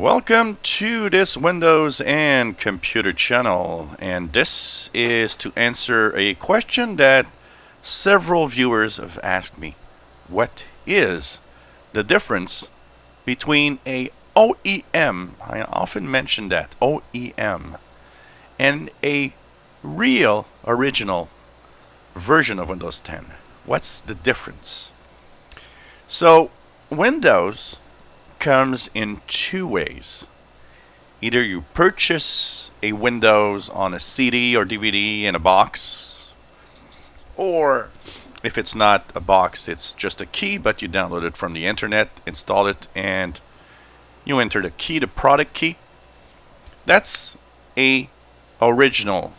Welcome to this Windows and Computer channel, and this is to answer a question that several viewers have asked me. What is the difference between a OEM, I often mention that, OEM, and a real original version of Windows 10? What's the difference? So, Windows comes in two ways. Either you purchase a Windows on a CD or DVD in a box, or if it's not a box, it's just a key, but you download it from the internet, install it, and you enter the key, the product key. That's a original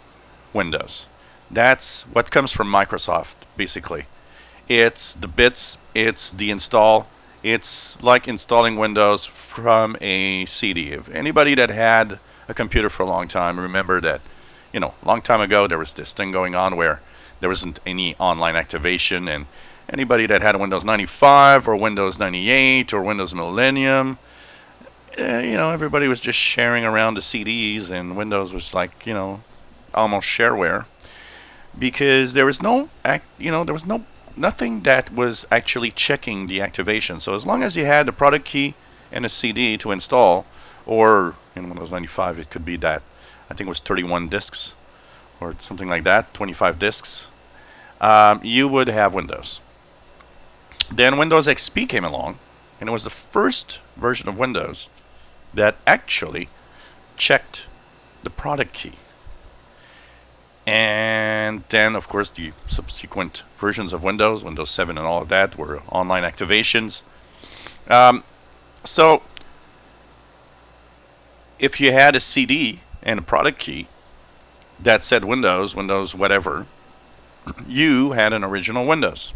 Windows. That's what comes from Microsoft, basically. It's the bits, it's the install. It's like installing Windows from a CD. If anybody that had a computer for a long time, remember that, a long time ago there was this thing going on where there wasn't any online activation, and anybody that had a Windows 95 or Windows 98 or Windows Millennium, everybody was just sharing around the CDs, and Windows was like, almost shareware, because there was nothing that was actually checking the activation. So as long as you had the product key and a CD to install, or in Windows 95 it could be that, I think it was 31 disks or something like that, 25 disks, you would have Windows. Then Windows XP came along, and it was the first version of Windows that actually checked the product key. And then, of course, the subsequent versions of Windows, Windows 7 and all of that, were online activations. So, if you had a CD and a product key that said Windows whatever, you had an original Windows.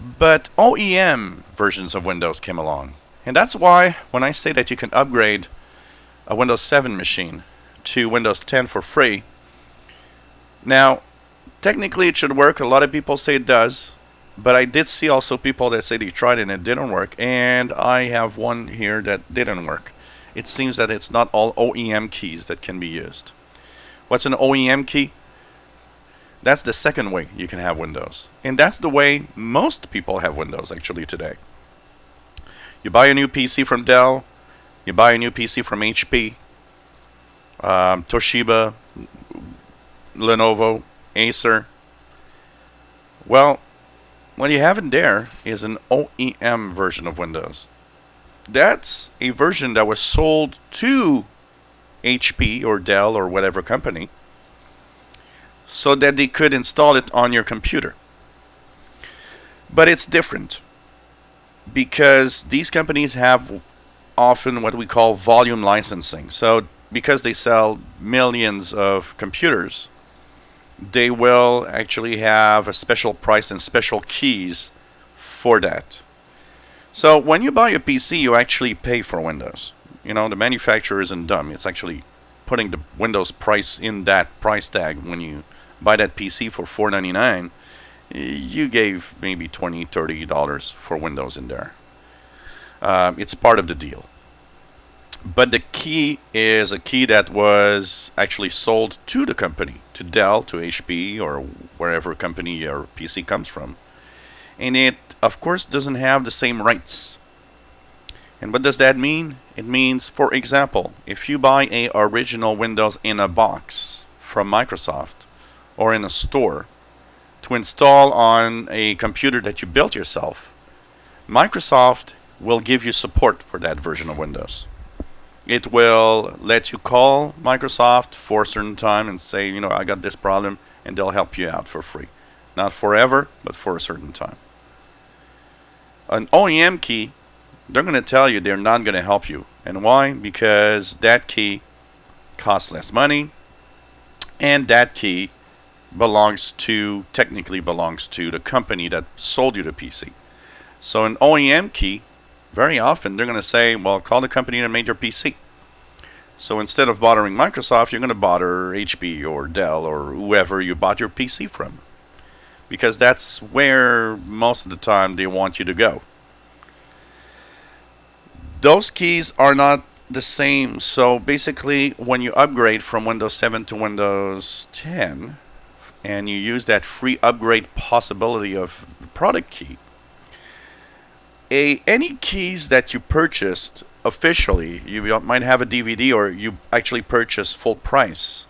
But OEM versions of Windows came along. And that's why when I say that you can upgrade a Windows 7 machine to Windows 10 for free, now, technically it should work. A lot of people say it does, but I did see also people that say they tried it and it didn't work, and I have one here that didn't work. It seems that it's not all OEM keys that can be used. What's an OEM key? That's the second way you can have Windows, and that's the way most people have Windows actually today. You buy a new PC from Dell, you buy a new PC from HP, Toshiba, Lenovo, Acer. Well, what you have in there is an OEM version of Windows. That's a version that was sold to HP or Dell or whatever company so that they could install it on your computer. But it's different because these companies have often what we call volume licensing. So because they sell millions of computers, they will actually have a special price and special keys for that. So when you buy a PC, you actually pay for Windows. The manufacturer isn't dumb. It's actually putting the Windows price in that price tag. When you buy that PC for $499, you gave maybe $20, $30 for Windows in there. It's part of the deal. But the key is a key that was actually sold to the company, to Dell, to HP, or wherever company your PC comes from. And it, of course, doesn't have the same rights. And what does that mean? It means, for example, if you buy a original Windows in a box from Microsoft or in a store to install on a computer that you built yourself, Microsoft will give you support for that version of Windows. It will let you call Microsoft for a certain time and say, I got this problem, and they'll help you out for free. Not forever, but for a certain time. An OEM key, they're going to tell you they're not going to help you. And why? Because that key costs less money, and that key technically belongs to the company that sold you the PC. So an OEM key, very often they're going to say, well, call the company that made your PC. So instead of bothering Microsoft, you're going to bother HP or Dell or whoever you bought your PC from, because that's where most of the time they want you to go. Those keys are not the same. So basically, when you upgrade from Windows 7 to Windows 10, and you use that free upgrade possibility of the product key, any keys that you purchased officially, you might have a DVD or you actually purchase full price.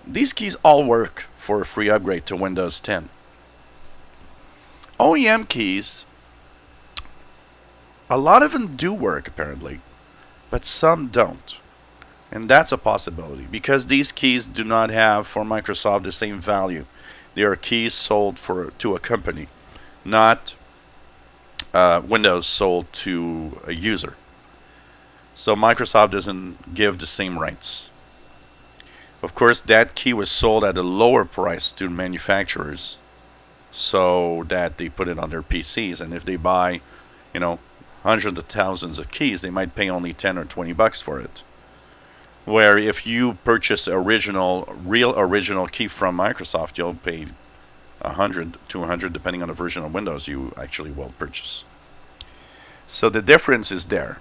These keys all work for a free upgrade to Windows 10. OEM keys, a lot of them do work apparently, but some don't. And that's a possibility because these keys do not have for Microsoft the same value. They are keys sold to a company, not Windows sold to a user. So Microsoft doesn't give the same rights. Of course, that key was sold at a lower price to manufacturers so that they put it on their PCs. And if they buy, hundreds of thousands of keys, they might pay only 10 or 20 bucks for it. Where if you purchase real original key from Microsoft, you'll pay 100, 200, depending on the version of Windows you actually will purchase. So the difference is there.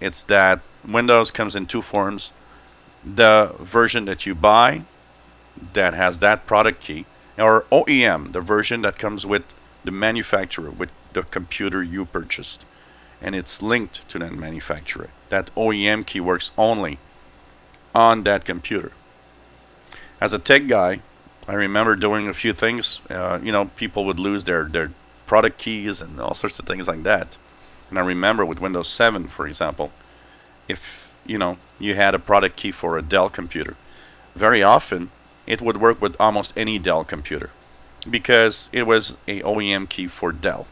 It's that Windows comes in two forms. The version that you buy that has that product key, or OEM, the version that comes with the manufacturer, with the computer you purchased, and it's linked to that manufacturer. That OEM key works only on that computer. As a tech guy, I remember doing a few things. People would lose their product keys and all sorts of things like that. And I remember with Windows 7, for example, if you had a product key for a Dell computer, very often it would work with almost any Dell computer because it was a OEM key for Dell,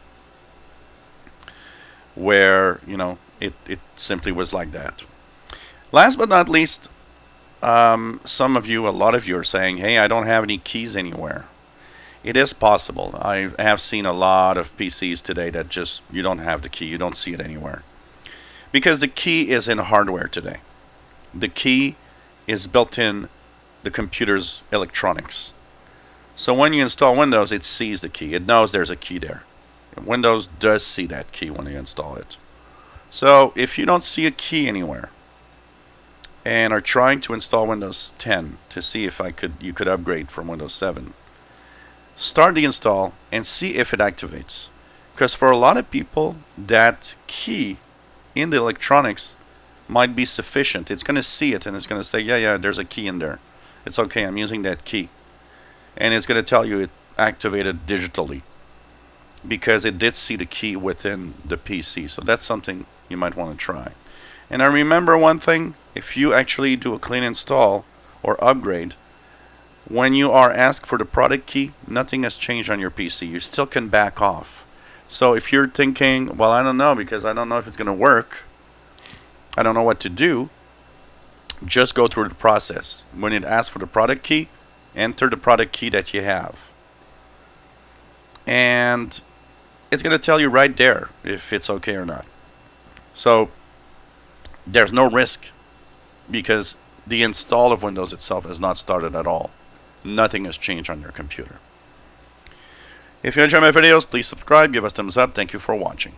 where it simply was like that. Last but not least, a lot of you are saying, hey, I don't have any keys anywhere. It is possible. I have seen a lot of PCs today that just, you don't have the key, you don't see it anywhere. Because the key is in hardware today. The key is built in the computer's electronics. So when you install Windows, it sees the key. It knows there's a key there. And Windows does see that key when you install it. So if you don't see a key anywhere, and are trying to install Windows 10 to see if you could upgrade from Windows 7, start the install and see if it activates. Because for a lot of people, that key in the electronics might be sufficient. It's going to see it and it's going to say, yeah, there's a key in there. It's okay, I'm using that key. And it's going to tell you it activated digitally because it did see the key within the PC. So that's something you might want to try. And I remember one thing, if you actually do a clean install or upgrade, when you are asked for the product key, nothing has changed on your PC. You still can back off. So if you're thinking, well, I don't know because I don't know if it's going to work, I don't know what to do, just go through the process. When it asks for the product key, enter the product key that you have. And it's going to tell you right there if it's okay or not. So there's no risk because the install of Windows itself has not started at all. Nothing has changed on your computer. If you enjoy my videos, please subscribe, give us thumbs up. Thank you for watching.